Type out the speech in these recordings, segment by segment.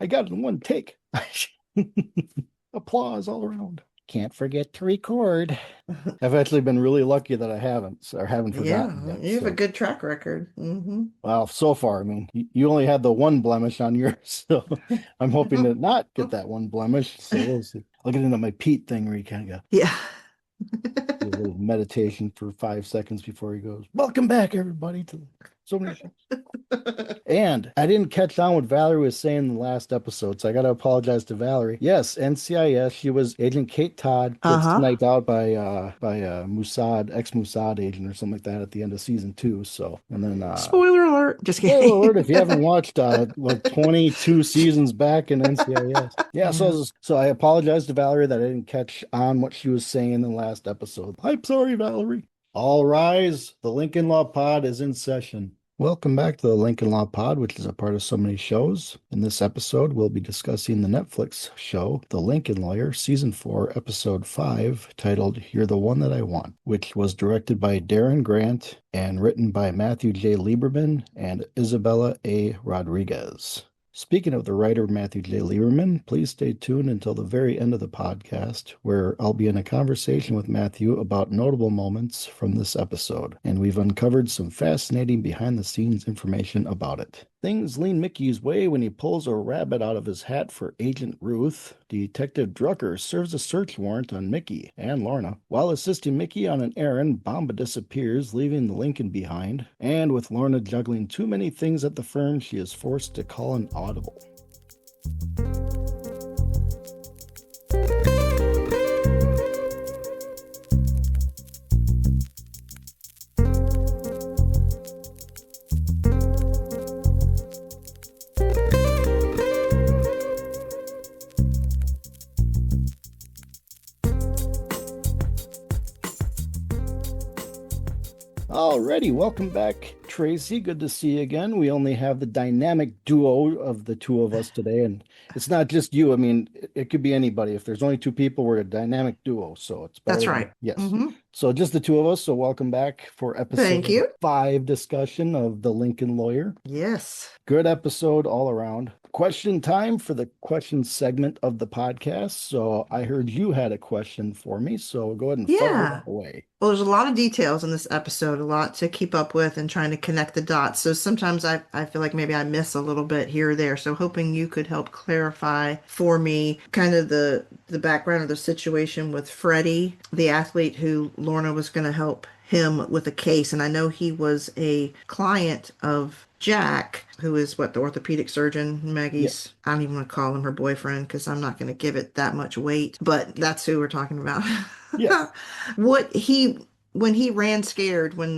I got it in one take. Applause all around. Can't forget to record. I've actually been really lucky that I haven't or haven't forgotten Yeah, yet. you have a So, good track record. well, so far, I mean, you only had the one blemish on yours, so I'm hoping to not get that one blemish. So we'll see. I'll get into my Pete thing where you kind of go Yeah. do a little meditation for 5 seconds before he goes, "Welcome back, everybody, to so many shows." And I didn't catch on what Valerie was saying in the last episode, so I got to apologize to Valerie. Yes, NCIS. She was Agent Kate Todd gets Uh-huh. sniped out by Mossad, ex-Mossad agent or something like that at the end of season 2. So, and then Spoiler alert. Just spoiler kidding. alert if you haven't watched 22 seasons back in NCIS. Yeah, Yeah. so I apologize to Valerie that I didn't catch on what she was saying in the last episode. I'm sorry, Valerie. All rise. The Lincoln Law Pod is in session. Welcome back to the Lincoln Law Pod, which is a part of so many shows. In this episode, we'll be discussing the Netflix show, The Lincoln Lawyer, Season 4, Episode 5, titled You're the One That I Want, which was directed by Darren Grant and written by Matthew J. Lieberman and Isabella A. Rodriguez. Speaking of the writer Matthew J. Lieberman, please stay tuned until the very end of the podcast, where I'll be in a conversation with Matthew about notable moments from this episode, and we've uncovered some fascinating behind-the-scenes information about it. Things lean Mickey's way when he pulls a rabbit out of his hat for Agent Ruth. Detective Drucker serves a search warrant on Mickey and Lorna. While assisting Mickey on an errand, Bamba disappears, leaving the Lincoln behind. And with Lorna juggling too many things at the firm, she is forced to call an audible. Alrighty, welcome back, Tracey. Good to see you again. We only have the dynamic duo of the two of us today, and it's not just you. I mean, it could be anybody. If there's only two people, we're a dynamic duo, so it's better That's than right. yes. So just the two of us. So welcome back for Thank episode you. 5 discussion of The Lincoln Lawyer. Yes. Good episode all around. Question time for the question segment of the podcast. So I heard you had a question for me, so go ahead and fire that Yeah. away. Well, there's a lot of details in this episode, a lot to keep up with and trying to connect the dots. So sometimes I feel like maybe I miss a little bit here or there. So hoping you could help clarify for me kind of the background of the situation with Freddie, the athlete who Lorna was going to help him with a case. And I know he was a client of Jack, who is what, the orthopedic surgeon, Yeah. Maggie's, I don't even want to call him her boyfriend because I'm not going to give it that much weight, but that's who we're talking about. Yes. What he when he ran scared when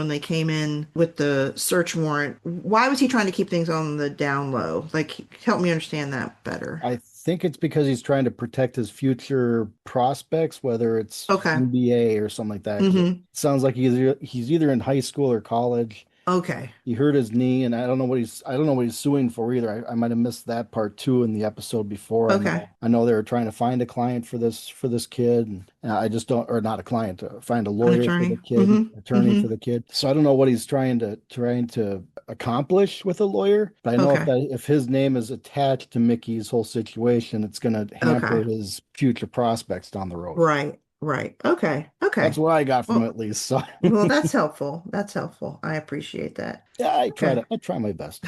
they came in with the search warrant, why was he trying to keep things on the down low? Like, help me understand that better. I think it's because he's trying to protect his future prospects, whether it's Okay. NBA or something like that. Because it Mm-hmm. sounds like he's either in high school or college. Okay. He hurt his knee, and I don't know what he's suing for either. I might have missed that part too in the episode before. Okay. I know they were trying to find a client for this kid, and I just don't, or not a client, to find a An lawyer for the attorney. kid, Mm-hmm. attorney for Mm-hmm. the kid. So I don't know what he's trying to accomplish with a lawyer, but I know Okay. if his name is attached to Mickey's whole situation, it's going to hamper Okay. his future prospects down the road. Right. Right. Okay. That's Okay. what I got from it, Well, at least. So well, that's helpful. That's helpful. I appreciate that. yeah, Okay. I try my best.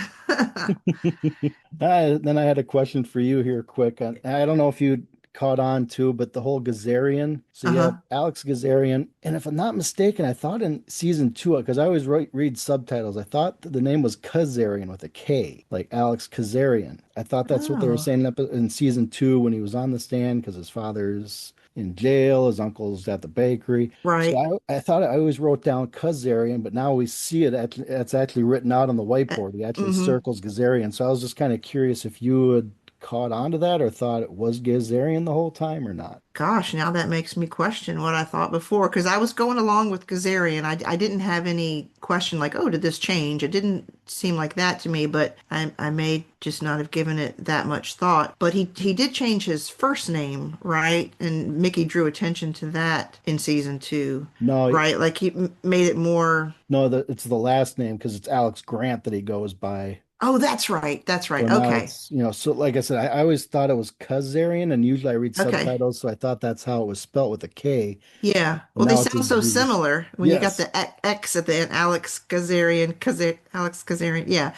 Then I had a question for you here, quick. I don't know if you caught on to, but the whole Gazarian. So you have Uh-huh. Alex Gazarian, and if I'm not mistaken, I thought in season 2, because I always read subtitles, I thought that the name was Kazarian with a K, like Alex Kazarian. I thought that's what they were Oh, saying in season 2 when he was on the stand because his father's in jail, his uncle's at the bakery. right. So I thought I always wrote down Kazarian, but now we see it's actually written out on the whiteboard. He actually Mm-hmm. circles Gazarian. So I was just kind of curious if you had caught on to that or thought it was Gazarian the whole time or not. Gosh, now that makes me question what I thought before because I was going along with Kazarian. I didn't have any question like, oh, did this change? It didn't seem like that to me, but I may just not have given it that much thought. But he did change his first name, right? And Mickey drew attention to that in season 2, No, right? Like he made it more. no, it's the last name because it's Alex Grant that he goes by. Oh, that's right. That's So right. now Okay. it's, so like I said, I always thought it was Kazarian, and usually I read Okay. subtitles, so I thought that's how it was spelt with a K, Yeah. but Well, they now it's a sound so Z. similar when you got Yes. the X at the end, Alex Kazarian. Yeah.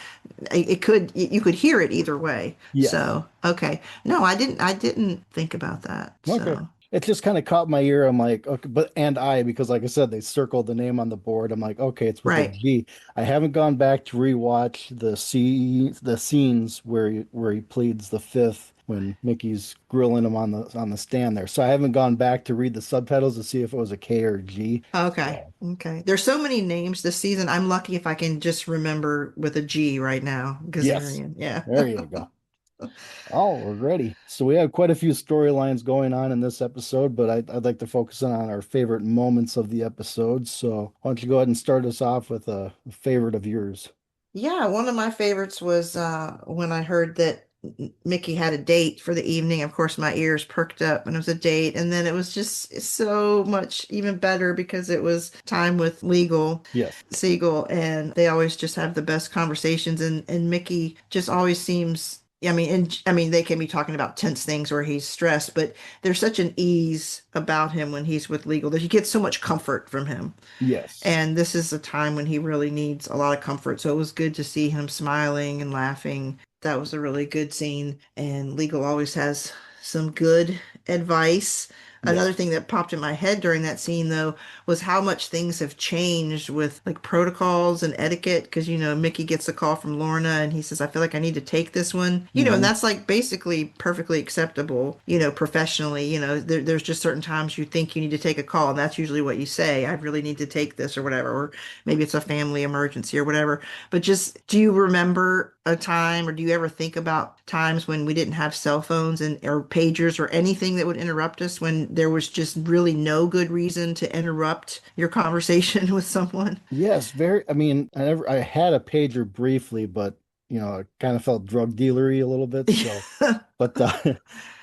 It could, you could hear it either way. Yes. So, okay. No, I didn't think about that. Okay. So, It just kind of caught my ear. I'm like, okay, because like I said, they circled the name on the board. I'm like, okay, it's with a right. G. I haven't gone back to rewatch the scenes where he pleads the fifth when Mickey's grilling him on the stand there. So I haven't gone back to read the subtitles to see if it was a K or a G. Okay. So Okay. There's so many names this season. I'm lucky if I can just remember with a G right now. yes, Gazarian. Yeah. there you go. Oh, we're ready. So we have quite a few storylines going on in this episode, but I'd like to focus on our favorite moments of the episode. So why don't you go ahead and start us off with a favorite of yours? Yeah, one of my favorites was when I heard that Mickey had a date for the evening. Of course, my ears perked up when it was a date, and then it was just so much even better because it was time with Legal Yes. Siegel, and they always just have the best conversations. And Mickey just always seems. I mean, they can be talking about tense things where he's stressed, but there's such an ease about him when he's with Legal that you get so much comfort from him. Yes. And this is a time when he really needs a lot of comfort. So it was good to see him smiling and laughing. That was a really good scene. And Legal always has some good advice. Another Yes. thing that popped in my head during that scene, though, was how much things have changed with like protocols and etiquette. Because, Mickey gets a call from Lorna and he says, I feel like I need to take this one. And Hmm. that's like basically perfectly acceptable, professionally. There's just certain times you think you need to take a call, and that's usually what you say. I really need to take this or whatever. Or maybe it's a family emergency or whatever. But just, do you remember a time, or do you ever think about times when we didn't have cell phones and or pagers or anything that would interrupt us when there was just really no good reason to interrupt your conversation with someone? Yes, very. I mean, I had a pager briefly, but it kind of felt drug dealery a little bit. So, but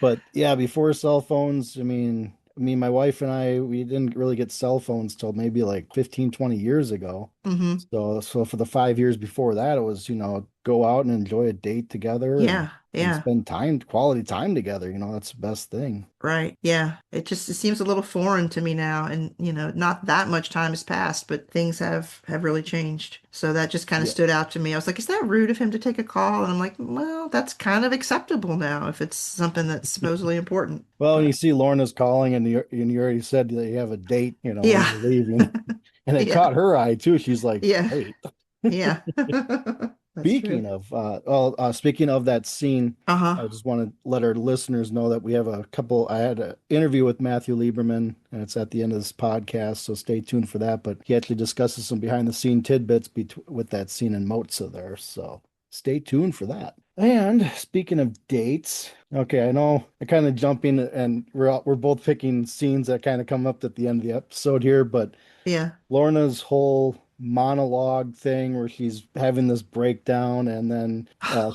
but yeah, before cell phones, my wife and I, we didn't really get cell phones till maybe like 15, 20 years ago. Hmm. So for the 5 years before that, it was, go out and enjoy a date together and Yeah, and yeah. spend quality time together. That's the best thing. Right. Yeah. It seems a little foreign to me now. And, not that much time has passed, but things have really changed. So that just kind of Yeah. stood out to me. I was like, is that rude of him to take a call? And I'm like, well, that's kind of acceptable now if it's something that's supposedly important. Well, when you But see Lorna's calling and you already said that you have a date, when yeah. you're leaving. And it Yeah. caught her eye too. She's like, Yeah. wait. Yeah. That's true. Speaking of that scene, Uh-huh. I just want to let our listeners know that we have I had an interview with Matthew Lieberman, and it's at the end of this podcast, so stay tuned for that. But he actually discusses some behind the scene tidbits with that scene in Mozza there, so stay tuned for that. And speaking of dates, okay, I know I kind of jumping and we're both picking scenes that kind of come up at the end of the episode here, but Yeah. Lorna's whole monologue thing where she's having this breakdown and then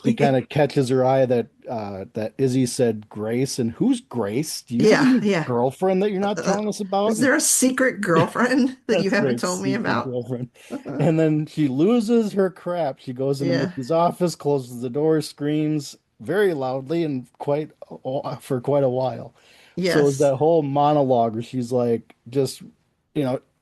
she kind of catches her eye that Izzy said Grace, and who's Grace? Do you have a Yeah. new Yeah. girlfress that you're not Uh, telling us about? is And there a secret girlfriend that you that's haven't right, told me secret about? girlfriend. And then she loses her crap. She goes into Yeah. Mickey's office, closes the door, screams very loudly and for quite a while. So it's Yes. that whole monologue where she's like, just,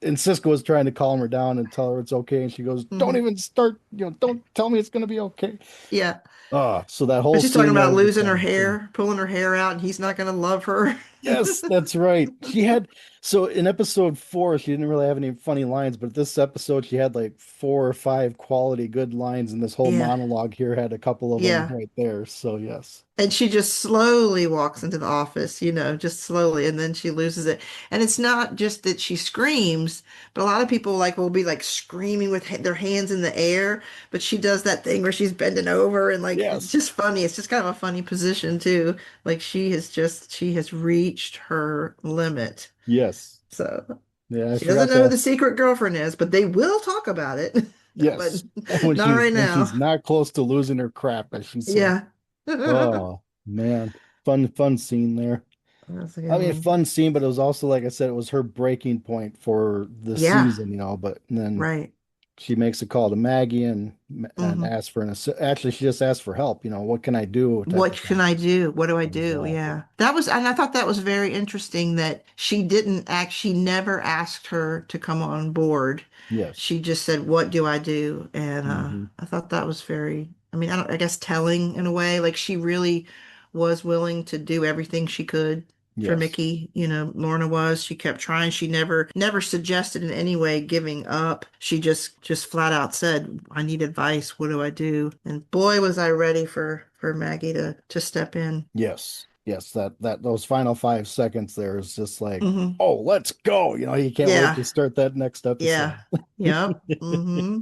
and Cisco was trying to calm her down and tell her it's okay. And she goes, don't Hmm. even start, don't tell me it's going to be okay. Yeah. So that But whole she's talking scene there about was just losing kind her of insane. hair, pulling her hair out, and he's not going to love her. Yes, that's right. So in episode 4, she didn't really have any funny lines, but this episode, she had like 4 or 5 quality good lines, and this whole Yeah. monologue here had a couple of them Yeah. right there. So, yes. And she just slowly walks into the office, just slowly, and then she loses it. And it's not just that she screams, but a lot of people like will be like screaming with their hands in the air, but she does that thing where she's bending over and like it's Yes. just funny. It's just kind of a funny position too. Like she has reached her limit. Yes. So Yeah, I she doesn't forgot know who that. the secret girlfriend is, but they will talk about it. But Yes. When not she's right when now. she's not close to losing her crap, as she said. Yeah. Oh man, fun scene there. That's a good I mean, one. fun scene, but it was also like I said, it was her breaking point for the Yeah, season, But then right. she makes a call to Maggie and Hmm. asks for actually she just asks for help. What can I do? Type What of can thing. I do? What do I do? Exactly. Yeah. That was, and I thought that was very interesting that she never asked her to come on board. Yes. She just said, "What do I do?" And Hmm. I thought that was very, I mean, I guess telling in a way, like she really was willing to do everything she could for Yes. Mickey. Lorna was. She kept trying. She never suggested in any way giving up. She just flat out said, "I need advice. What do I do?" And boy, was I ready for Maggie to step in. Yes. Yes. That those final 5 seconds there is just like, Hmm. oh, let's go. You can't wait Yeah. to start that next Yeah. episode. Yep. Hmm.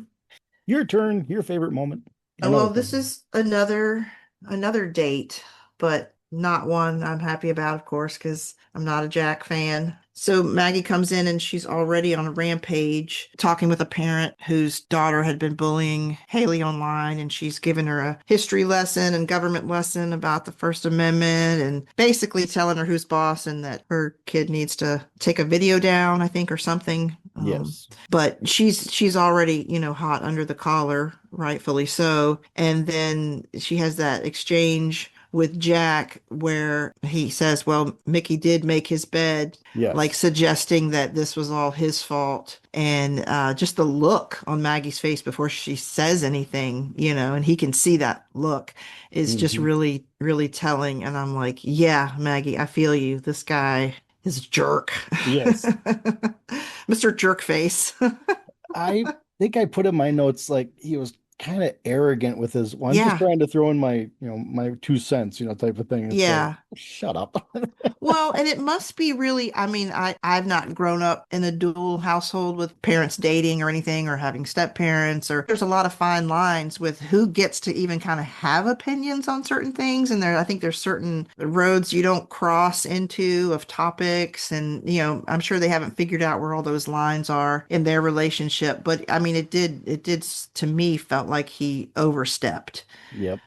Your turn, your favorite moment. I Oh, know well, it's this is another date, but not one I'm happy about, of course, because I'm not a Jack fan. So Maggie comes in and she's already on a rampage, talking with a parent whose daughter had been bullying Haley online, and she's given her a history lesson and government lesson about the First Amendment, and basically telling her who's boss and that her kid needs to take a video down, I think, or something. yes. But she's already, hot under the collar, rightfully so. And then she has that exchange with Jack where he says, "Well, Mickey did make his bed," like Yes. suggesting that this was all his fault. And just the look on Maggie's face before she says anything, and he can see that look is just Hmm. really, really telling. And I'm like, yeah, Maggie, I feel you. This guy is a jerk. Yes. Mr. Jerkface. I think I put in my notes like he was kind of arrogant with his, well, I'm just Yeah. trying to throw in my 2 cents, type of thing. It's like, Yeah. shut up. Well, and it must be really, I mean, I've not grown up in a dual household with parents dating or anything or having step parents, or there's a lot of fine lines with who gets to even kind of have opinions on certain things. And I think there's certain roads you don't cross into of topics. And, I'm sure they haven't figured out where all those lines are in their relationship. But I mean, it did to me felt like he overstepped, Yep.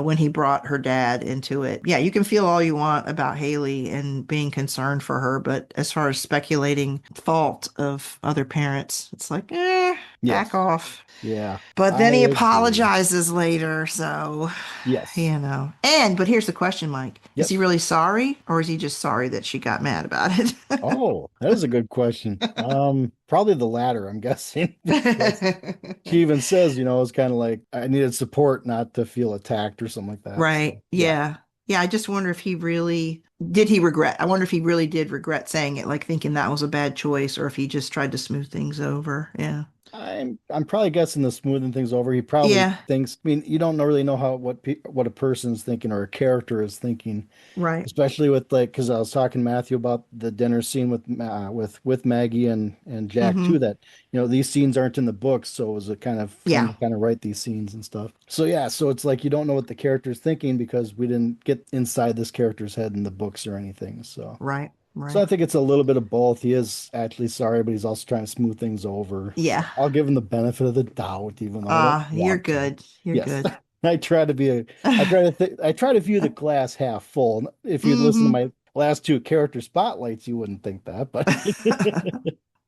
when he brought her dad into it. Yeah, you can feel all you want about Haley and being concerned for her, but as far as speculating fault of other parents, it's like, back Yes. off. Yeah. But I then he agree. apologizes later, so, Yes. But here's the question, Mike. Is he Yes. really sorry, or is he just sorry that she got mad about it? Oh, that is a good question. Probably the latter, I'm guessing, because she even says, it's kind of like I needed support not to feel attacked or something like that. So Right. yeah. Yeah. Yeah. I just wonder if he really did he regret. I wonder if he really did regret saying it, like thinking that was a bad choice, or if he just tried to smooth things over. Yeah. I'm probably guessing the smoothing things over. He probably Yeah. thinks, I mean, you don't really know what a person's thinking or a character is thinking, Right. especially with like because I was talking to Matthew about the dinner scene with Maggie and Jack too. Hmm. That these scenes aren't in the books, so it was a kind of fun Yeah. to kind of write these scenes and stuff. So yeah, so it's like you don't know what the character's thinking because we didn't get inside this character's head in the books or anything. Right. So I Right. think it's a little bit of both. He is actually sorry, but he's also trying to smooth things over. So Yeah. I'll give him the benefit of the doubt, even though I don't You're want to. good. You're Yes. good. I try to view the glass half full. If you'd listen to Hmm. my last two character spotlights, you wouldn't think that, but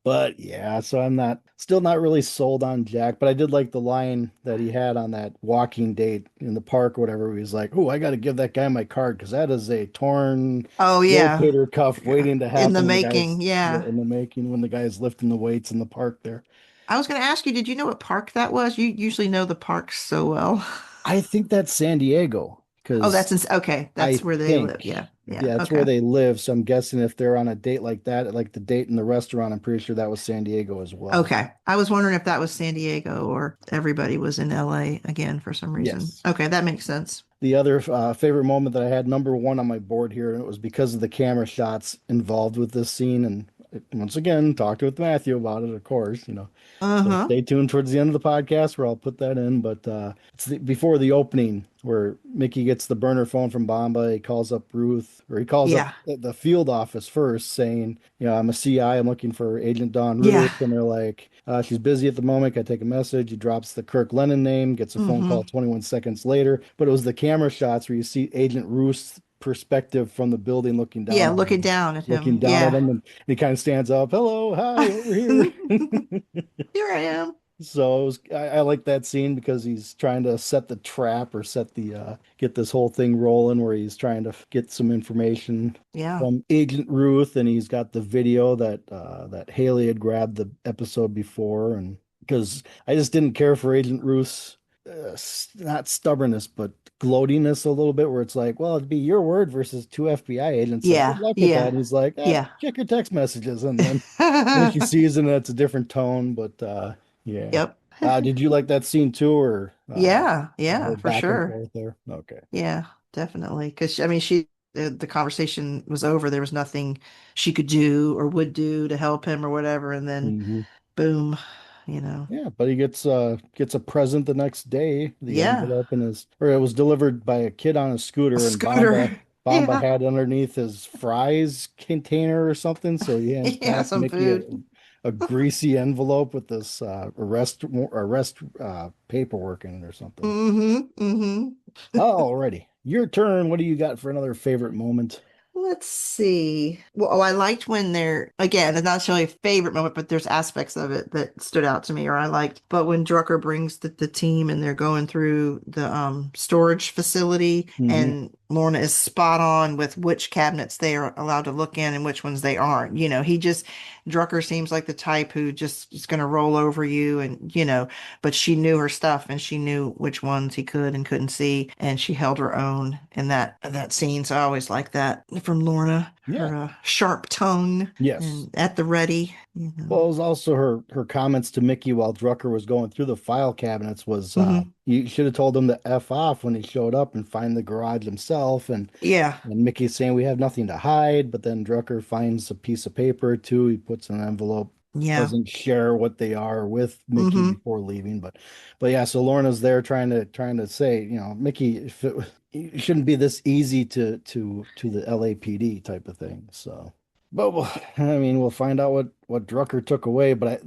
but yeah, so I'm still not really sold on Jack, but I did like the line that he had on that walking date in the park or whatever. Where he's like, "Oh, I got to give that guy my card because that is a torn Oh yeah. rotator cuff waiting to In the happen when the making. guy's yeah, Yeah. in the making when the guy's lifting the weights in the park there." I was going to ask you, did you know what park that was? You usually know the parks so well. I think that's San Diego Oh, because okay. I That's where they live. think Yeah. Yeah. yeah, that's where Okay. they live. So I'm guessing if they're on a date like that, like the date in the restaurant, I'm pretty sure that was San Diego as well. Okay. I was wondering if that was San Diego or everybody was in LA again for some reason. Yes. Okay, that makes sense. The other favorite moment that I had, number one on my board here, and it was because of the camera shots involved with this scene. And once again, talked with Matthew about it, of course, So Uh-huh. stay tuned towards the end of the podcast where I'll put that in. But it's before the opening where Mickey gets the burner phone from Bamba. He calls up Ruth, or he calls up Yeah. the field office first, saying, I'm a CI. I'm looking for Agent Dawn Yeah. Ruth. And they're like, she's busy at the moment. Can I take a message? He drops the Kirk Lennon name, gets a phone Hmm. call 21 seconds later. But it was the camera shots where you see Agent Ruth's perspective from the building Yeah, looking down at looking him. down at Yeah. him, and he kind of stands up. Hello, hi, over here. Here I am. So I like that scene because he's trying to set the trap or set the get this whole thing rolling where he's trying to get some information Yeah. from Agent Ruth, and he's got the video that that Haley had grabbed the episode before, and because I just didn't care for Agent Ruth's not stubbornness but gloatiness a little bit, where it's like, well, it'd be your word versus two FBI agents, so good Yeah. luck with that. Yeah. And he's like, Yeah. check your text messages, and then she sees it and it's a different tone, but yeah. Yep. Did you like that scene too, or Yeah. the Yeah, whole for back and sure. forth there? Okay. Yeah, definitely. Because I mean, the conversation was over. There was nothing she could do or would do to help him or whatever. And then Hmm. boom, you know. Yeah, but he gets a present the next day. The Yeah. envelope in his, or it was delivered by a kid on a A scooter, and Bamba scooter. Bamba Yeah. had underneath his fries container or something. So he hands Yeah, back some Mickey food. a greasy envelope with this arrest paperwork in it or something. Mm-hmm. Mm-hmm. Alrighty, your turn. What do you got for another favorite moment? Let's see. Well, I liked when they're, again, it's not necessarily a favorite moment, but there's aspects of it that stood out to me or I liked. But when Drucker brings the team and they're going through the storage facility Hmm. and Lorna is spot on with which cabinets they are allowed to look in and which ones they aren't. Drucker seems like the type who just is going to roll over you but she knew her stuff and she knew which ones he could and couldn't see, and she held her own in that scene. So I always like that from Lorna, Yeah. her sharp tongue Yes. and at the ready. Well, it was also her comments to Mickey while Drucker was going through the file cabinets was Hmm. you should have told him to F off when he showed up and find the garage himself, Yeah, and Mickey's saying we have nothing to hide, but then Drucker finds a piece of paper too. He puts in an envelope, yeah. doesn't share what they are with Mickey Hmm. before leaving, but yeah, so Lorna's there trying to say, Mickey, if it shouldn't be this easy to the LAPD type of thing. So. But I mean, we'll find out what Drucker took away. But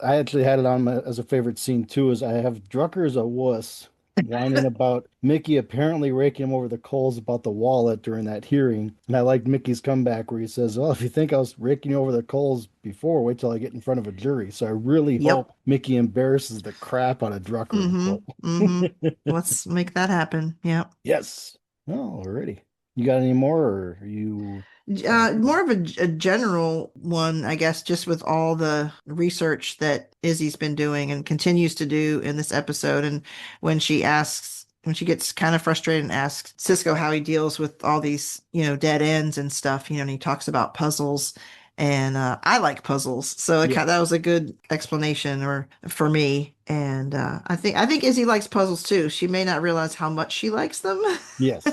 I actually had it on as a favorite scene too. Is I have Drucker as a wuss whining about Mickey apparently raking him over the coals about the wallet during that hearing. And I liked Mickey's comeback where he says, "Well, if you think I was raking you over the coals before, wait till I get in front of a jury." So I really Yep. hope Mickey embarrasses the crap out of Drucker in Hmm. court. Hmm. Let's make that happen. Yep. Yes. Oh, already. You got any more, or are you? More of a general one, I guess, just with all the research that Izzy's been doing and continues to do in this episode. And when she gets kind of frustrated and asks Cisco how he deals with all these, dead ends and stuff, and he talks about puzzles. And I like puzzles, so Yes. that was a good explanation, or for me. And I think Izzy likes puzzles too. She may not realize how much she likes them, Yes.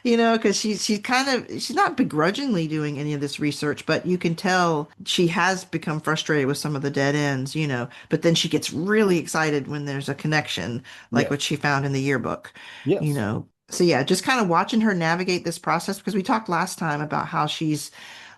because she's not begrudgingly doing any of this research, but you can tell she has become frustrated with some of the dead ends. But then she gets really excited when there's a connection, like Yes. what she found in the yearbook, you Yes. know. So yeah, just kind of watching her navigate this process, because we talked last time about how she's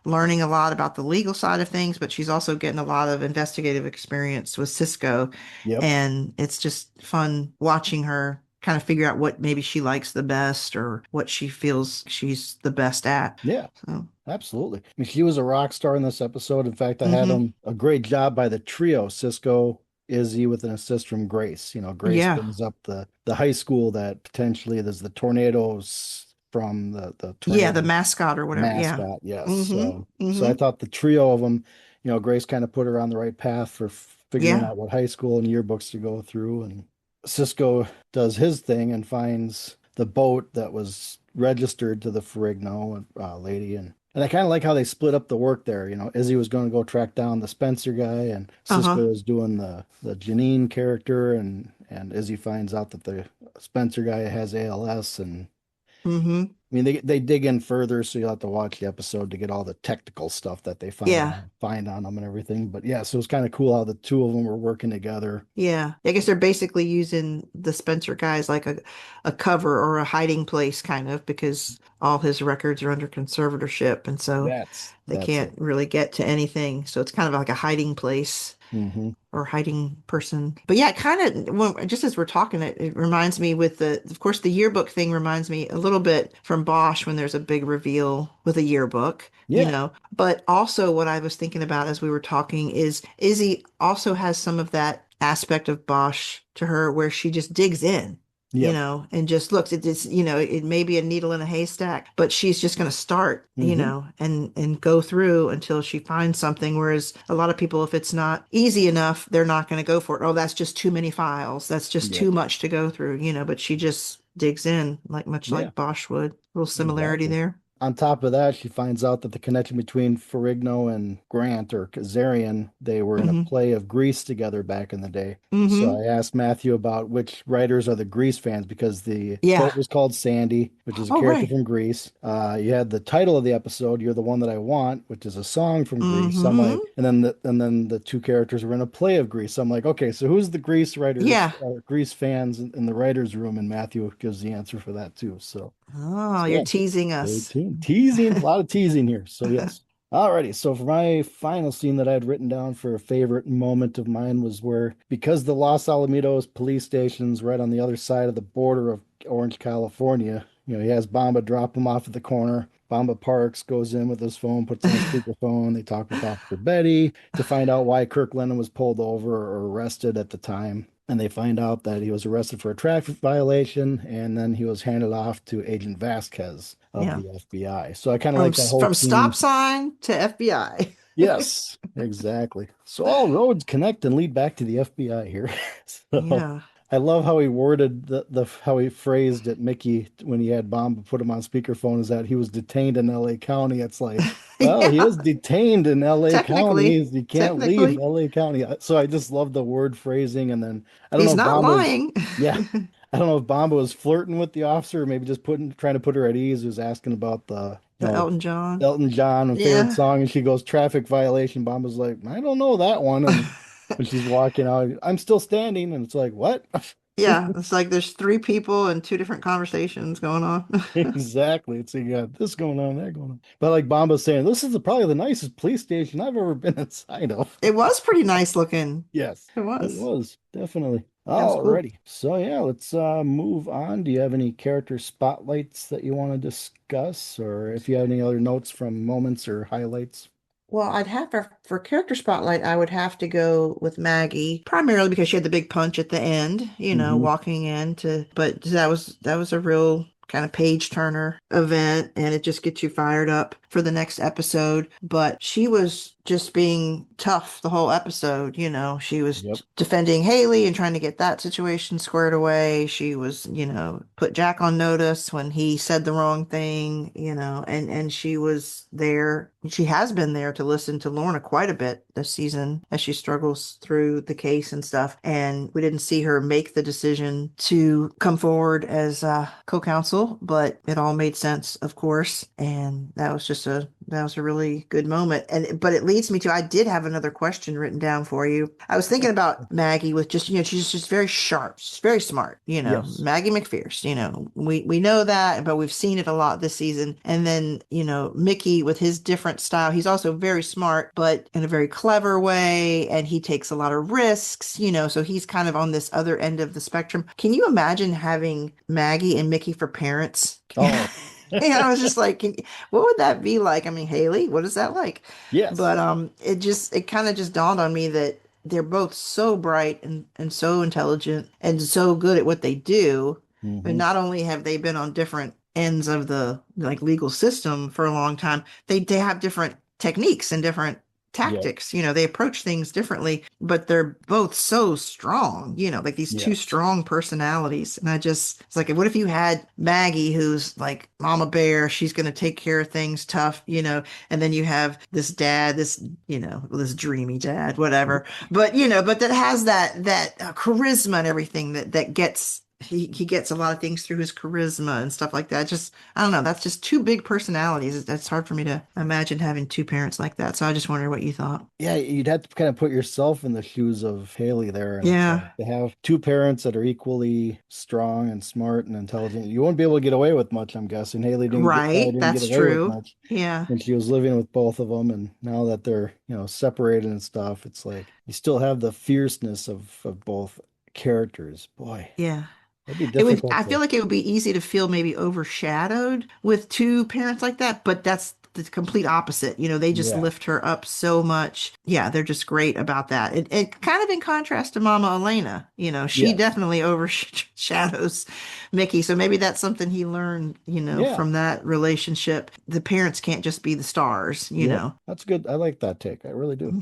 learning a lot about the legal side of things, but she's also getting a lot of investigative experience with Cisco. Yep. And it's just fun watching her kind of figure out what maybe she likes the best or what she feels she's the best at. Yeah. So, Absolutely. I mean, she was a rock star in this episode. In fact, I had hmm. them a great job by the trio, Cisco, Izzy, with an assist from Grace. Grace Yeah. brings up the high school that potentially there's the tornadoes from the Yeah, the tornado mascot or whatever. Yeah. mascot. Yes. Hmm. So Hmm. I thought the trio of them, Grace kind of put her on the right path for figuring Yeah. out what high school and yearbooks to go through. And Cisco does his thing and finds the boat that was registered to the Ferrigno lady. And I kind of like how they split up the work there. Izzy was going to go track down the Spencer guy, and Uh-huh. Cisco was doing the Janine character, and Izzy finds out that the Spencer guy has ALS, and Hmm. I mean, they dig in further, so you'll have to watch the episode to get all the technical stuff that they Yeah. find on them and everything. But yeah, so it was kind of cool how the two of them were working together. Yeah. I guess they're basically using the Spencer guy as like a cover or a hiding place, kind of, because all his records are under conservatorship. And so they That's can't it. really get to anything. So it's kind of like a hiding place Hmm. or hiding person. But yeah, it kind of, well, just as we're talking, it reminds me of course, the yearbook thing reminds me a little bit from Bosch when there's a big reveal with a yearbook, Yeah. But also what I was thinking about as we were talking is Izzy also has some of that aspect of Bosch to her where she just digs in, Yep. and just looks. It's, it may be a needle in a haystack, but she's just going to start, Hmm. and go through until she finds something. Whereas a lot of people, if it's not easy enough, they're not going to go for it. Oh, that's just too many files. That's just Yep. too much to go through, but she just digs in much Yeah, like Bosch would. A little similarity exactly. there. On top of that, she finds out that the connection between Ferrigno and Grant or Kazarian, they were in a Hmm. play of Grease together back in the day. So Hmm. I asked Matthew about which writers are the Grease fans because the Yeah. quote was called Sandy, which is a Oh, character right. from Grease. You had the title of the episode, "You're the One That I Want," which is a song from Grease. So I'm Hmm. like, and then the two characters were in a play of Grease. So I'm like, okay, so who's the Grease writers, Yeah. Grease fans in the writers' room? And Matthew gives the answer for that too. Oh, So you're yeah. teasing Stay us. tuned. Teasing, a lot of teasing here. So yes. Alrighty. So for my final scene that I had written down for a favorite moment of mine was where because the Los Alamitos police station's right on the other side of the border of Orange, California, he has Bamba drop him off at the corner. Bamba parks, goes in with his phone, puts on speakerphone. They talk with Officer Betty to find out why Kirk Lennon was pulled over or arrested at the time. And they find out that he was arrested for a traffic violation, and then he was handed off to Agent Vasquez of Yeah. the FBI. So I kind of From like that whole from stop scene. sign to FBI. Yes, exactly. So all roads connect and lead back to the FBI here. So Yeah. I love how he worded the how he phrased it, Mickey, when he had Bomba put him on speakerphone, is that he was detained in LA County. It's like, well, he Yeah. is detained in LA County. Technically. He can't leave Technically. LA County. So I just love the word phrasing. And then I don't know He's if not Bomba's, lying. yeah, I don't know if Bomba was flirting with the officer, or maybe just trying to put her at ease. He was asking about The Elton John. Elton John and favorite Yeah. song, and she goes traffic violation. Bomba's like, I don't know that one. And when she's walking out, I'm still standing, and it's like, what? Yeah. It's like there's three people and two different conversations going on. Exactly. It's like, you got this going on, that going on. But like Bomba's saying, this is probably the nicest police station I've ever been inside of. It was pretty nice looking. Yes, It it was. was definitely. That was cool. Alrighty. So yeah, let's move on. Do you have any character spotlights that you want to discuss, or if you have any other notes from moments or highlights? Well, I'd have for character spotlight, I would have to go with Maggie, primarily because she had the big punch at the end, Hmm. walking in to, but that was a real kind of page turner event, and it just gets you fired up for the next episode. But she was just being tough the whole episode, she was Yep. defending Haley and trying to get that situation squared away. She was, put Jack on notice when he said the wrong thing, and she was there. She has been there to listen to Lorna quite a bit this season as she struggles through the case and stuff. And we didn't see her make the decision to come forward as co-counsel, but it all made sense, of course. And that was a really good moment. But it leads me to, I did have another question written down for you. I was thinking about Maggie with just, she's just very sharp. She's very smart, Yes. Maggie McPherce, we know that, but we've seen it a lot this season. And then, Mickey with his different style, he's also very smart, but in a very clever way. And he takes a lot of risks, so he's kind of on this other end of the spectrum. Can you imagine having Maggie and Mickey for parents? Oh, And I was just like, what would that be like? I mean, Haley, what is that like? yes. But it kind of just dawned on me that they're both so bright and so intelligent and so good at what they do. And Hmm. not only have they been on different ends of the like legal system for a long time, they have different techniques and different Yep. tactics. They approach things differently, but they're both so strong, like these two Yes. strong personalities. And it's like, what if you had Maggie, who's like Mama Bear, she's going to take care of things tough, and then you have this dad, this dreamy dad, whatever, but that has that charisma and everything that gets he gets a lot of things through his charisma and stuff like that. Just, I don't know. That's just two big personalities. That's hard for me to imagine having two parents like that. So I just wondered what you thought. Yeah, you'd have to kind of put yourself in the shoes of Haley there, and it's like Yeah. to have two parents that are equally strong and smart and intelligent. You won't be able to get away with much, I'm guessing. Haley probably Right. didn't get That's away with true. much Yeah. when she was living with both of them, and now that they're, separated and stuff, it's like you still have the fierceness of both characters. Boy, Yeah. that'd be I difficult feel to. like it would be easy to feel maybe overshadowed with two parents like that, but that's the complete opposite. They just Yeah. lift her up so much. Yeah, they're just great about that. It kind of in contrast to Mama Elena, she Yes. definitely overshadows Mickey. So maybe that's something he learned, Yeah. from that relationship. The parents can't just be the stars, Yep. That's good. I like that take. I really do.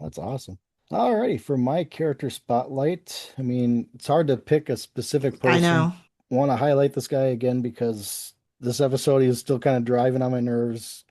That's awesome. Alrighty, for my character spotlight, I mean, it's hard to pick a specific I person. know. Want to highlight this guy again because this episode he was still kind of driving on my nerves,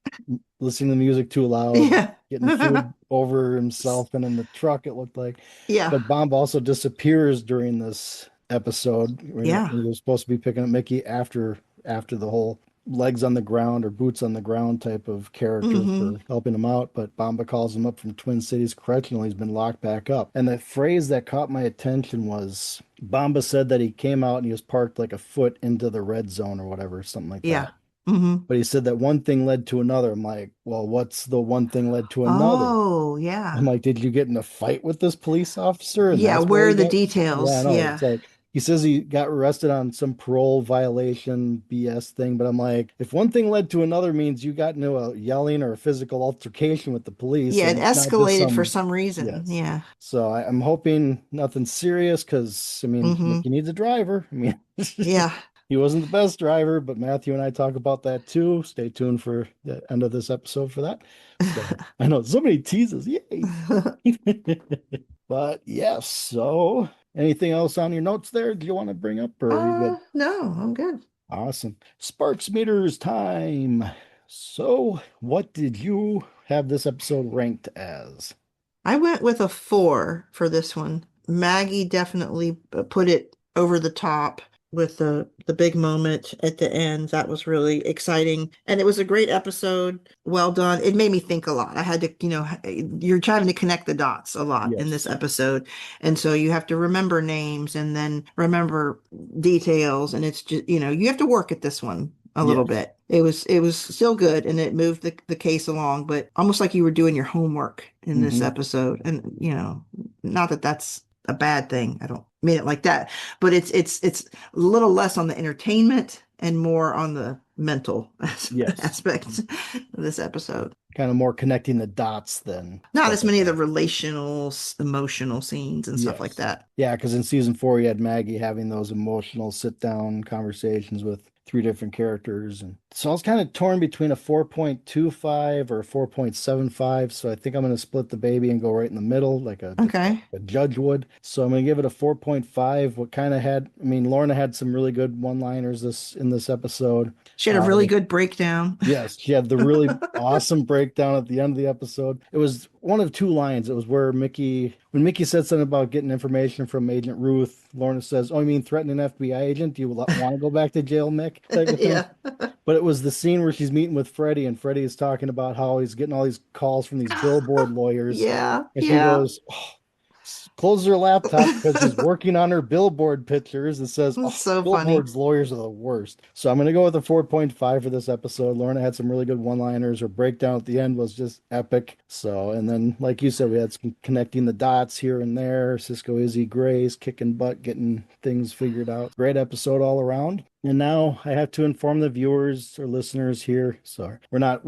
listening to music too loud, Yeah. getting food over himself and in the truck, it looked like. Yeah. But Bomb also disappears during this episode when Yeah. he was supposed to be picking up Mickey after the whole legs on the ground or boots on the ground type of character Hmm. for helping him out. But Bamba calls him up from Twin Cities Correctional. He's been locked back up. And the phrase that caught my attention was Bamba said that he came out and he was parked like a foot into the red zone or whatever, something like Yeah. that. Hmm. But he said that one thing led to another. I'm like, well, what's the one thing led to another? Oh, yeah. I'm like, did you get in a fight with this police officer? And Yeah. that's why Where are he the got, yeah, I details? know. Yeah. It's like, he says he got arrested on some parole violation BS thing, but I'm like, if one thing led to another means you got into a yelling or a physical altercation with the police, Yeah. and It it's not just escalated for some, some reason. yes. Yeah. So I'm hoping nothing serious because, I mean, Hmm. Mickey needs a driver. I mean, Yeah. he wasn't the best driver, but Matthew and I talk about that too. Stay tuned for the end of this episode for that. So I know so many teases. Yay. But yes, so anything else on your notes there? Do you want to bring up or are you good? No, I'm good. Awesome. Sparks meters time. So, what did you have this episode ranked as? I went with a 4 for this one. Maggie definitely put it over the top with the big moment at the end. That was really exciting. And it was a great episode. Well done. It made me think a lot. I had to, you're trying to connect the dots a lot in this Yes. episode. And so you have to remember names and then remember details. And it's just, you have to work at this one a little Yes. bit. It was still good and it moved the case along, but almost like you were doing your homework in this Hmm. episode. And not that that's a bad thing. I don't mean it like that, but it's a little less on the entertainment and more on the mental Yes. aspect of this episode. Kind of more connecting the dots than Not stuff as like many of the that. relational, emotional scenes and stuff like Yes. that. Yeah, because in season four, you had Maggie having those emotional sit down conversations with three different characters. And so I was kind of torn between a 4.25 or a 4.75. So I think I'm going to split the baby and go right in the middle, like Okay. a judge would. So I'm going to give it a 4.5. What kind of had, I mean, Lorna had some really good one-liners in this episode. She had a really good breakdown. Yes, she had the really awesome breakdown at the end of the episode. It was one of two lines. It was where when Mickey said something about getting information from Agent Ruth, Lorna says, "Oh, you mean threatening an FBI agent? Do you want to go back to jail, Mick?" Type of thing. Yeah. But it was the scene where she's meeting with Freddie, and Freddie is talking about how he's getting all these calls from these billboard lawyers, Yeah. and she Yeah. goes, oh, closes her laptop because she's working on her billboard pictures and says, It's oh, so funny. billboards lawyers are the worst. So I'm going to go with a 4.5 for this episode. Lorna had some really good one-liners. Her breakdown at the end was just epic. So, and then, like you said, we had some connecting the dots here and there. Cisco, Izzy, Grace, kicking butt, getting things figured out. Great episode all around. And now I have to inform the viewers or listeners here. Sorry, we're not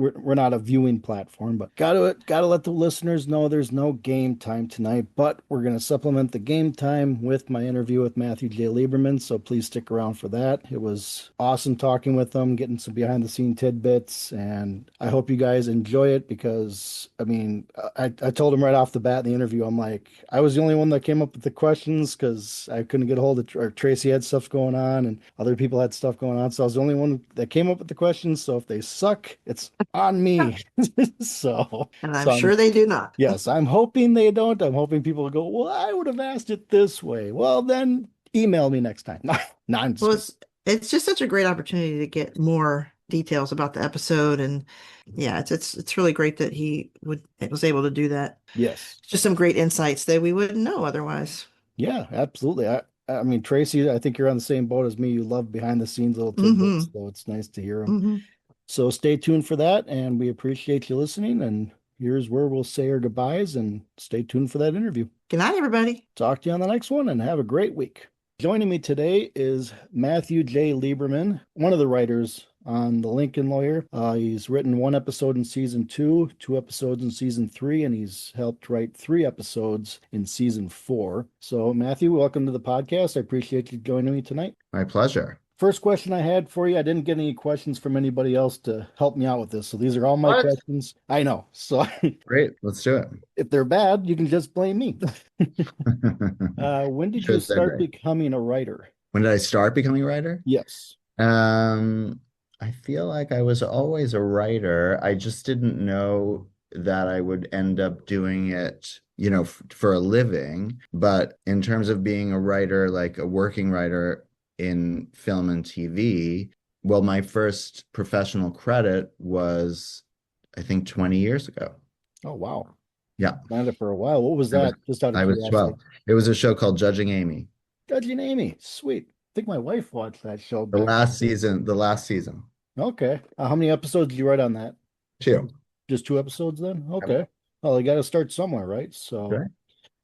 a viewing platform, but gotta let the listeners know there's no game time tonight. But we're gonna supplement the game time with my interview with Matthew J. Lieberman. So please stick around for that. It was awesome talking with them, getting some behind the scene tidbits, and I hope you guys enjoy it because I mean I told him right off the bat in the interview, I'm like I was the only one that came up with the questions because I couldn't get a hold of or Tracey had stuff going on and other people had stuff going on. So I was the only one that came up with the questions. So if they suck, it's on me. so, And I'm so sure they do not. yes, I'm hoping they don't. I'm hoping people will go, well, I would have asked it this way. Well, then email me next time. No, I'm just Well, kidding. it's just such a great opportunity to get more details about the episode, and yeah, it's really great that he was able to do that. Yes. Just some great insights that we wouldn't know otherwise. Yeah, absolutely. I mean, Tracey, I think you're on the same boat as me. You love behind the scenes little tidbits, Hmm. so it's nice to hear them. Hmm. So stay tuned for that, and we appreciate you listening. And here's where we'll say our goodbyes and stay tuned for that interview. Good night, everybody. Talk to you on the next one and have a great week. Joining me today is Matthew J. Lieberman, one of the writers on the Lincoln Lawyer. He's written one episode in season 2, 2 episodes in season 3, and he's helped write 3 episodes in season 4. So, Matthew, welcome to the podcast. I appreciate you joining me tonight. My pleasure. First question I had for you, I didn't get any questions from anybody else to help me out with this. So these are all my What? questions. I know. So Great. Let's do it. if they're bad, you can just blame me. When did you Should say start great. becoming a writer? When did I start becoming a writer? Yes. I feel like I was always a writer. I just didn't know that I would end up doing it, for a living. But in terms of being a writer, like a working writer in film and TV, well, my first professional credit was, I think, 20 years ago. Oh, wow. Yeah. Done it for a while. What was I was, that? Just out of I was curiosity. 12. It was a show called Judging Amy. Judging Amy. Sweet. I think my wife watched that show The back. last season. Okay. How many episodes did you write on that? 2. Just 2 episodes then? Okay. Well, you got to start somewhere, right? So, Right.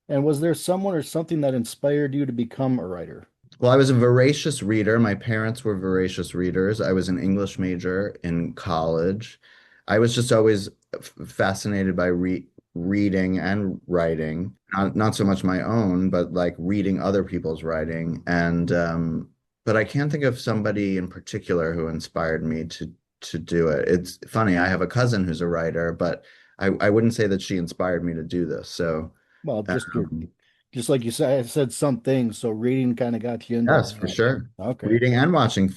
and was there someone or something that inspired you to become a writer? Well, I was a voracious reader. My parents were voracious readers. I was an English major in college. I was just always fascinated by reading and writing, not so much my own, but like reading other people's writing. But I can't think of somebody in particular who inspired me to do it. It's funny, I have a cousin who's a writer, but I wouldn't say that she inspired me to do this. So, Well, um, just like you said, I said some things, so reading kind of got you into yes, for that. sure. Okay. Reading and watching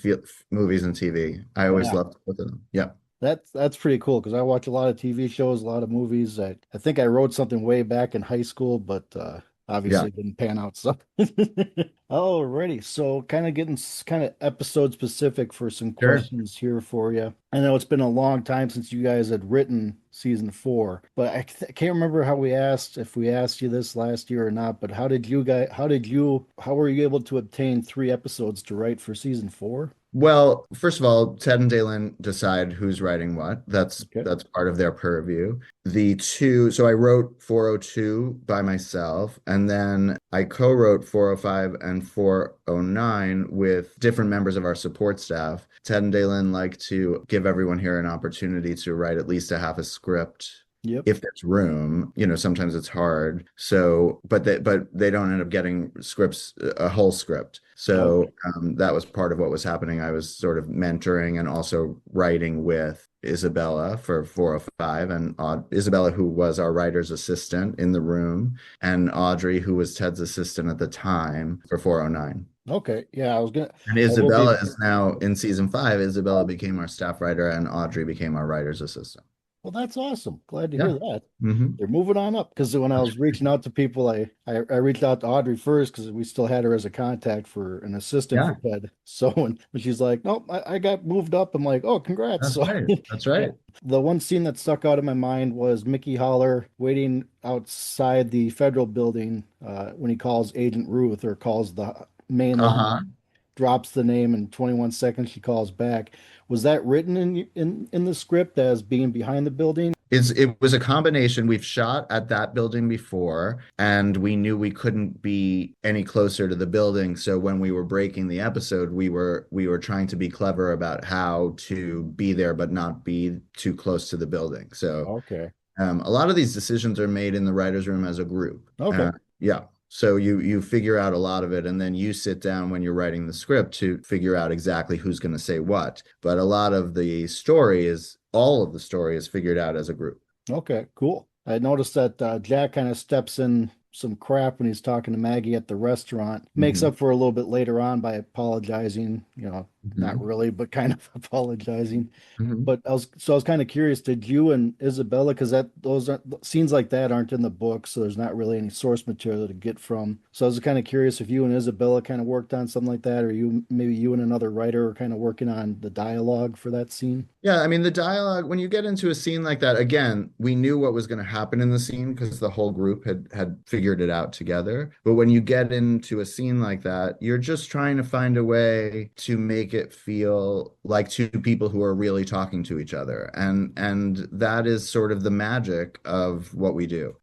movies and TV. I always Yeah. loved both of them. Yeah. That's pretty cool because I watch a lot of TV shows, a lot of movies. I think I wrote something way back in high school, but Yeah. obviously didn't pan out. So, alrighty. So, kind of getting kind of episode specific for some Sure. questions here for you. I know it's been a long time since you guys had written season 4, but I can't remember if we asked you this last year or not. But how were you able to obtain 3 episodes to write for season 4? Well, first of all, Ted and Dalen decide who's writing what. That's Okay. part of their purview. So I wrote 402 by myself, and then I co-wrote 405 and 409 with different members of our support staff. Ted and Dalen like to give everyone here an opportunity to write at least a half a script Yep. if there's room. Sometimes it's hard. So, but they don't end up getting a whole script. So that was part of what was happening. I was sort of mentoring and also writing with Isabella for 405, and Isabella, who was our writer's assistant in the room, and Audrey, who was Ted's assistant at the time, for 409. Okay. Yeah, And Isabella is now in season 5. Isabella became our staff writer, and Audrey became our writer's assistant. Well, that's awesome. Glad to hear that. Mm-hmm. They're moving on up because when I was reaching out to people, I reached out to Audrey first because we still had her as a contact for an assistant for Ted. So when she's like, "Nope, I got moved up," I'm like, "Oh, congrats!" That's right. That's right. The one scene that stuck out in my mind was Mickey Holler waiting outside the federal building when he calls Agent Ruth or calls the main line, drops the name, and 21 seconds she calls back. Was that written in the script as being behind the building? It was a combination. We've shot at that building before, and we knew we couldn't be any closer to the building. So when we were breaking the episode, we were trying to be clever about how to be there but not be too close to the building. So Okay. a lot of these decisions are made in the writer's room as a group. Okay. Yeah. So you figure out a lot of it, and then you sit down when you're writing the script to figure out exactly who's going to say what. But a lot of all of the story is figured out as a group. Okay, cool. I noticed that Jack kind of steps in some crap when he's talking to Maggie at the restaurant. Makes up for a little bit later on by apologizing, not really, but kind of apologizing. But I was kind of curious, did you and Isabella, because those scenes like that aren't in the book, so there's not really any source material to get from. So I was kind of curious if you and Isabella kind of worked on something like that, or maybe you and another writer are kind of working on the dialogue for that scene. Yeah, I mean, the dialogue, when you get into a scene like that, again, we knew what was going to happen in the scene because the whole group had figured it out together. But when you get into a scene like that, you're just trying to find a way to make it feel like two people who are really talking to each other. And that is sort of the magic of what we do.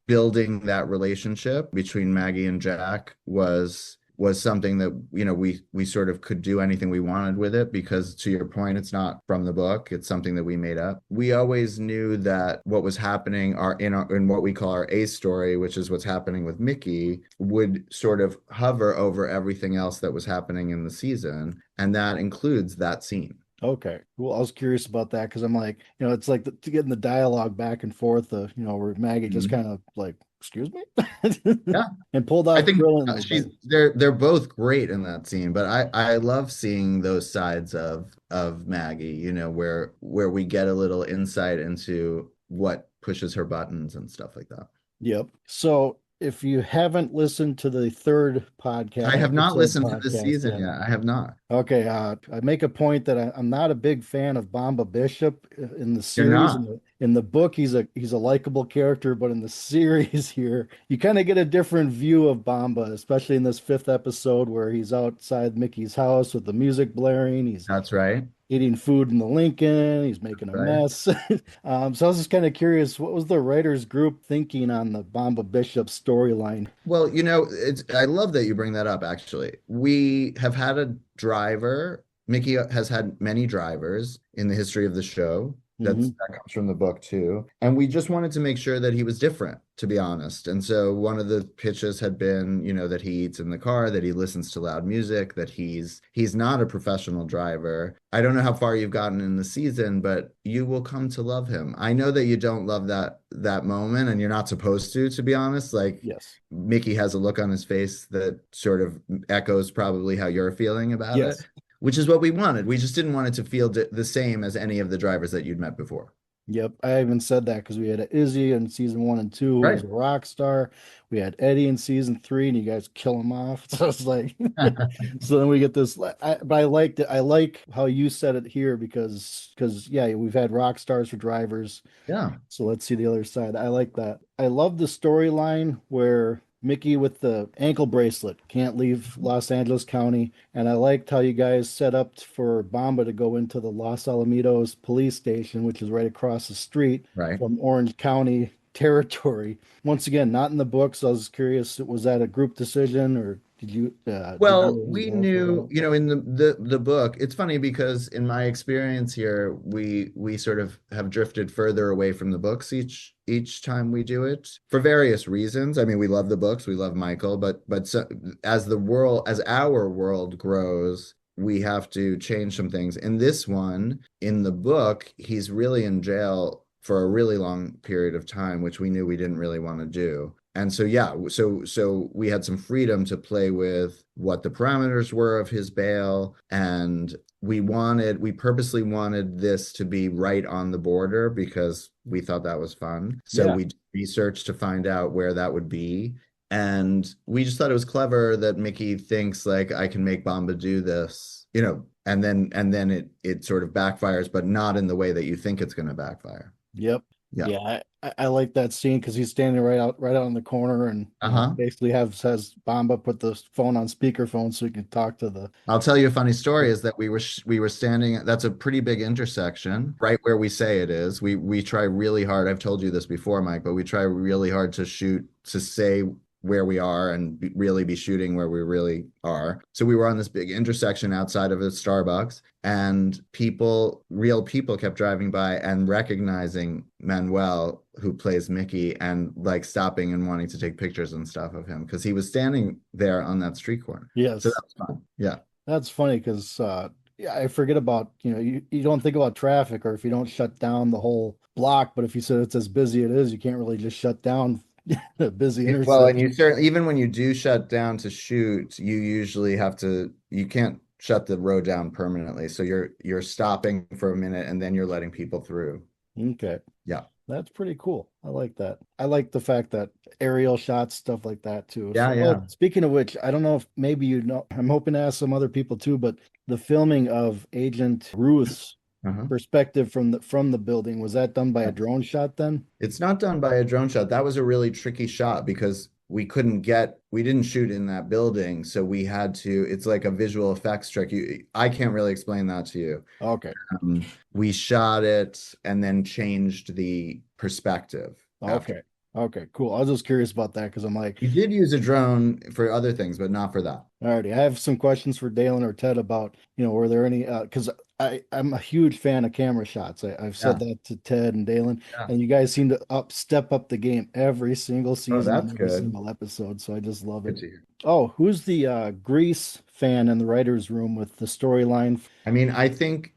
Building that relationship between Maggie and Jack was was something that, we sort of could do anything we wanted with it, because to your point, it's not from the book. It's something that we made up. We always knew that what was happening in what we call our A story, which is what's happening with Mickey, would sort of hover over everything else that was happening in the season. And that includes that scene. Okay. Well, I was curious about that because I'm like, it's like getting the dialogue back and forth, where Maggie just kind of like, excuse me, Yeah. and pulled I off think brilliantly. they're both great in that scene, but I love seeing those sides of Maggie, where we get a little insight into what pushes her buttons and stuff like that. Yep. So if you haven't listened to the third I have not listened to this podcast season yet, yet. I have not. okay, I make a point that I'm not a big fan of Bamba Bishop in the You're series. not. In the book, he's a likable character, but in the series here, you kind of get a different view of Bamba, especially in this fifth episode where he's outside Mickey's house with the music blaring. He's That's right. eating food in the Lincoln. He's making a Right. mess. So I was just kind of curious, what was the writers group thinking on the Bamba Bishop storyline? Well, I love that you bring that up, actually. We have had a driver. Mickey has had many drivers in the history of the show. Hmm. That comes from the book too. And we just wanted to make sure that he was different, to be honest. And so one of the pitches had been, that he eats in the car, that he listens to loud music, that he's not a professional driver. I don't know how far you've gotten in the season, but you will come to love him. I know that you don't love that moment, and you're not supposed to be honest. Like, Yes. Mickey has a look on his face that sort of echoes probably how you're feeling about it, Yes. which is what we wanted. We just didn't want it to feel the same as any of the drivers that you'd met before. Yep, I even said that because we had Izzy in season 1 and 2, who was Right. a rock star. We had Eddie in season 3, and you guys kill him off. So it's like, so then we get this. But I liked it. I like how you said it here because yeah, we've had rock stars for drivers. Yeah. So let's see the other side. I like that. I love the storyline where Mickey with the ankle bracelet can't leave Los Angeles County. And I liked how you guys set up for Bamba to go into the Los Alamitos police station, which is right across the street Right. from Orange County territory. Once again, not in the books. I was curious, was that a group decision or did Well, you we involve for knew, that? in the book, it's funny because in my experience here, we sort of have drifted further away from the books each time we do it for various reasons. I mean, we love the books, we love Michael, but so, as our world grows, we have to change some things. In this one, in the book, he's really in jail for a really long period of time, which we knew we didn't really want to do. And so, yeah, so we had some freedom to play with what the parameters were of his bail. And we purposely wanted this to be right on the border because we thought that was fun. So Yeah. we researched to find out where that would be. And we just thought it was clever that Mickey thinks like, I can make Bamba do this, and then it sort of backfires, but not in the way that you think it's going to backfire. Yep. Yeah. Yeah, I like that scene because he's standing right out in the corner and Uh-huh. basically says Bamba put the phone on speakerphone so he can talk to the. I'll tell you a funny story is that we were standing, that's a pretty big intersection, right where we say it is. We try really hard. I've told you this before, Mike, but we try really hard to say where we are and really be shooting where we really are. So we were on this big intersection outside of a Starbucks, and real people kept driving by and recognizing Manuel, who plays Mickey, and like stopping and wanting to take pictures and stuff of him because he was standing there on that street corner. Yes, So that was fun. Yeah. that's funny because yeah, I forget about you don't think about traffic or if you don't shut down the whole block, but if you said it's as busy it is, you can't really just shut down a busy Well, and intersection. you certainly, even when you do shut down to shoot, you usually you can't shut the road down permanently. So you're stopping for a minute and then you're letting people through. Okay. Yeah. That's pretty cool. I like that. I like the fact that aerial shots, stuff like that too. Yeah, So, yeah. speaking of which, I don't know if maybe I'm hoping to ask some other people too, but the filming of Agent Ruth's Uh-huh. perspective from the building, was that done by a drone shot then? It's not done by a drone shot. That was a really tricky shot because we didn't shoot in that building. So we had to, it's like a visual effects trick. I can't really explain that to you. Okay. We shot it and then changed the perspective after. Okay. Okay, cool. I was just curious about that because I'm like, We did use a drone for other things, but not for that. alrighty, I have some questions for Dalen or Ted about, were there any, because I'm a huge fan of camera shots. I've said Yeah, that to Ted and Dalen, yeah. and you guys seem to step up the game every single Oh, season and that's every good. single episode. So I just love Good it. to hear. Oh, who's the Grease fan in the writer's room with the storyline? I mean, I think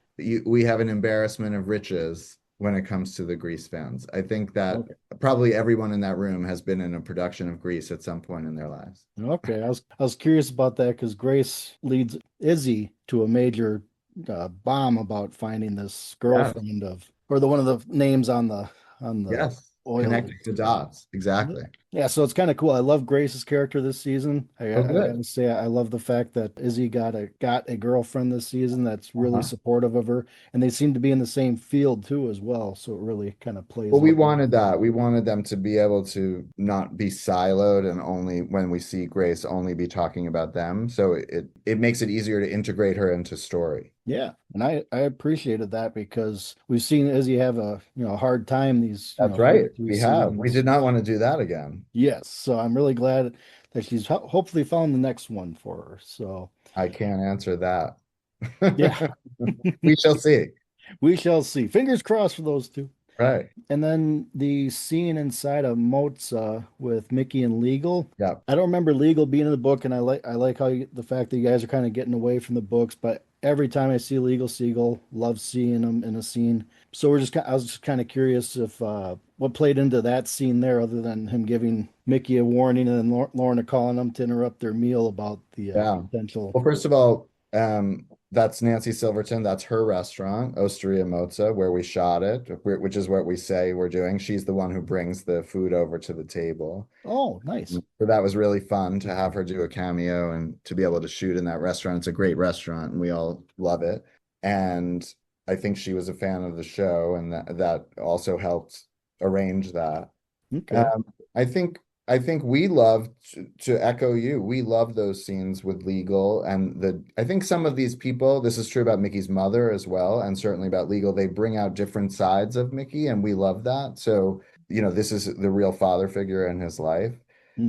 we have an embarrassment of riches when it comes to the Grease fans. I think that Okay. probably everyone in that room has been in a production of Grease at some point in their lives. Okay, I was curious about that because Grace leads Izzy to a major bomb about finding this Yeah. girlfriend of, or the one of the names on the Yes. oil. Connecting the dots. Yeah. Exactly. Yeah, so it's kind of cool. I love Grace's character this season. Oh, I good. gotta say, I love the fact that Izzy got a girlfriend this season that's really Uh-huh. supportive of her, and they seem to be in the same field too as well. So it really kind of plays Well, we out. wanted that. We wanted them to be able to not be siloed and only when we see Grace only be talking about them. So it makes it easier to integrate her into story. Yeah, and I appreciated that because we've seen Izzy have a hard time these That's first right. three We have. We seasons. did not want to do that again. Yes, so I'm really glad that she's hopefully found the next one for her. So I can't answer that. yeah, We shall see. we shall see. Fingers crossed for those two. Right. And then the scene inside of Moza with Mickey and Legal. Yeah. I don't remember Legal being in the book, and I like how the fact that you guys are kind of getting away from the books. But every time I see Legal Seagull, love seeing him in a scene. So I was just kind of curious if what played into that scene there, other than him giving Mickey a warning and then Lorna calling him to interrupt their meal about the Yeah. potential. Well, first of all, that's Nancy Silverton. That's her restaurant, Osteria Mozza, where we shot it, which is what we say we're doing. She's the one who brings the food over to the table. Oh, nice. So that was really fun to have her do a cameo and to be able to shoot in that restaurant. It's a great restaurant and we all love it. And I think she was a fan of the show and that also helped arrange that. Okay. Um, I think I think we love to echo you. We love those scenes with Legal and the I think some of these people, this is true about Mickey's mother as well, and certainly about Legal, they bring out different sides of Mickey, and we love that. So, this is the real father figure in his life. Uh,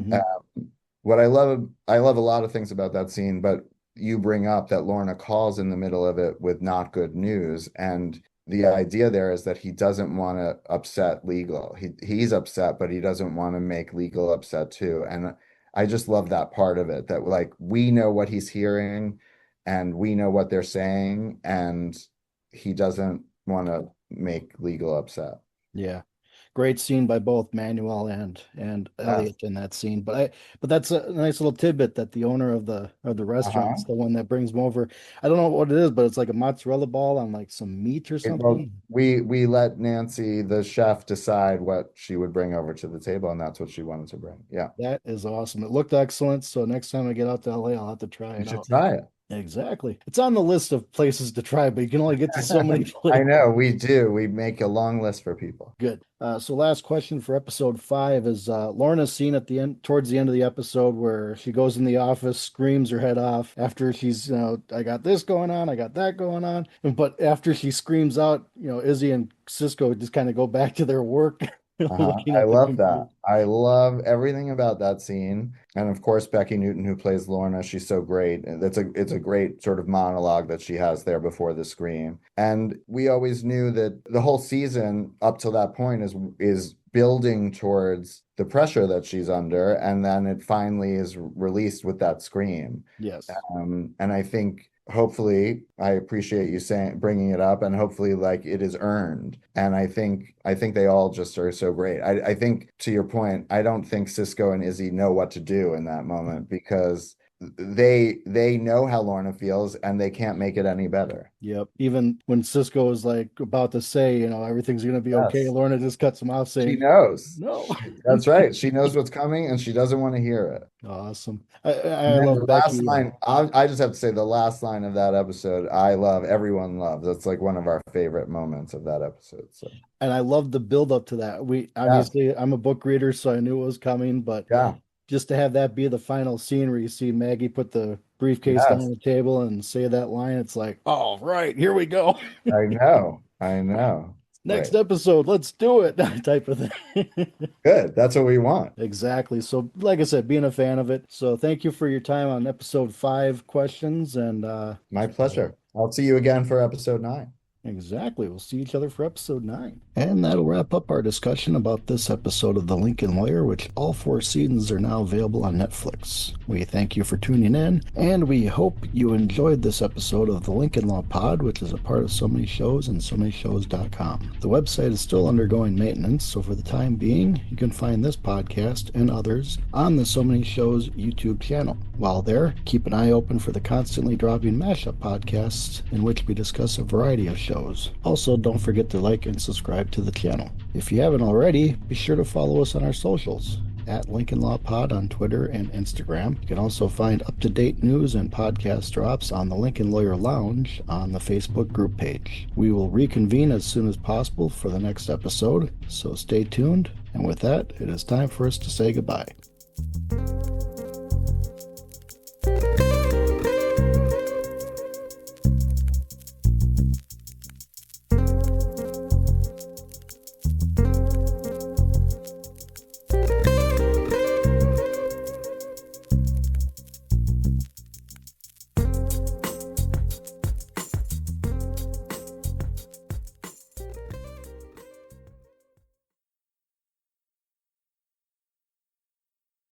Hmm. what I love a lot of things about that scene, but you bring up that Lorna calls in the middle of it with not good news, and the idea there is that he doesn't want to upset Legal. He's upset, but he doesn't want to make Legal upset too. And I just love that part of it, that like we know what he's hearing and we know what they're saying, and he doesn't want to make Legal upset. Yeah. Great scene by both Manuel and Yes. Elliot in that scene. But that's a nice little tidbit that the owner of the restaurant's Uh-huh. the one that brings them over. I don't know what it is, but it's like a mozzarella ball on like some meat or Well, something. we let Nancy, the chef, decide what she would bring over to the table, and that's what she wanted to bring. Yeah, That is awesome. It looked excellent. So next time I get out to LA, I'll have to try you it should out. try it. Exactly. It's on the list of places to try, but you can only get to so many I places. know, we do. We make a long list for people. Good. So last question for episode 5 is Lorna's scene at the end, towards the end of the episode, where she goes in the office, screams her head off after she's, I got this going on, I got that going on. But after she screams out, Izzy and Cisco just kind of go back to their work, looking I at the love computer. that. I love everything about that scene. And of course, Becky Newton, who plays Lorna, she's so great. And it's a great sort of monologue that she has there before the scream. And we always knew that the whole season up till that point is building towards the pressure that she's under, and then it finally is released with that scream. Yes. And I think hopefully I appreciate you saying bringing it up, and hopefully like it is earned. And I think they all just are so great. I think to your point, I don't think Cisco and Izzy know what to do in that moment because they know how Lorna feels and they can't make it any better. Yep. Even when Cisco is like about to say, everything's going to be okay, Yes. Lorna just cuts him off She saying, knows. no. That's right. She knows what's coming and she doesn't want to hear it. Awesome. I And then love the last Becky. line, I just have to say the last line of that episode, I love, everyone loves. That's like one of our favorite moments of that episode. So, And I love the build up to that. We yeah, obviously I'm a book reader, so I knew it was coming, but yeah, just to have that be the final scene where you see Maggie put the briefcase down on yes, the table and say that line, it's like, oh right, here we go. I know, I know. Next Right. episode, let's do it, type of thing. Good. That's what we want. Exactly. So, like I said, being a fan of it. So, thank you for your time on episode 5 questions. And My pleasure. I'll see you again for episode 9. exactly. We'll see each other for episode 9. And that'll wrap up our discussion about this episode of The Lincoln Lawyer, which all 4 seasons are now available on Netflix. We thank you for tuning in, and we hope you enjoyed this episode of The Lincoln Law Pod, which is a part of So Many Shows and SoManyShows.com. The website is still undergoing maintenance, so for the time being, you can find this podcast and others on the So Many Shows YouTube channel. While there, keep an eye open for the constantly dropping mashup podcasts in which we discuss a variety of shows. Also, don't forget to like and subscribe to the channel. If you haven't already, be sure to follow us on our socials at Lincoln Law Pod on Twitter and Instagram. You can also find up-to-date news and podcast drops on the Lincoln Lawyer Lounge on the Facebook group page. We will reconvene as soon as possible for the next episode, so stay tuned. And with that, it is time for us to say goodbye.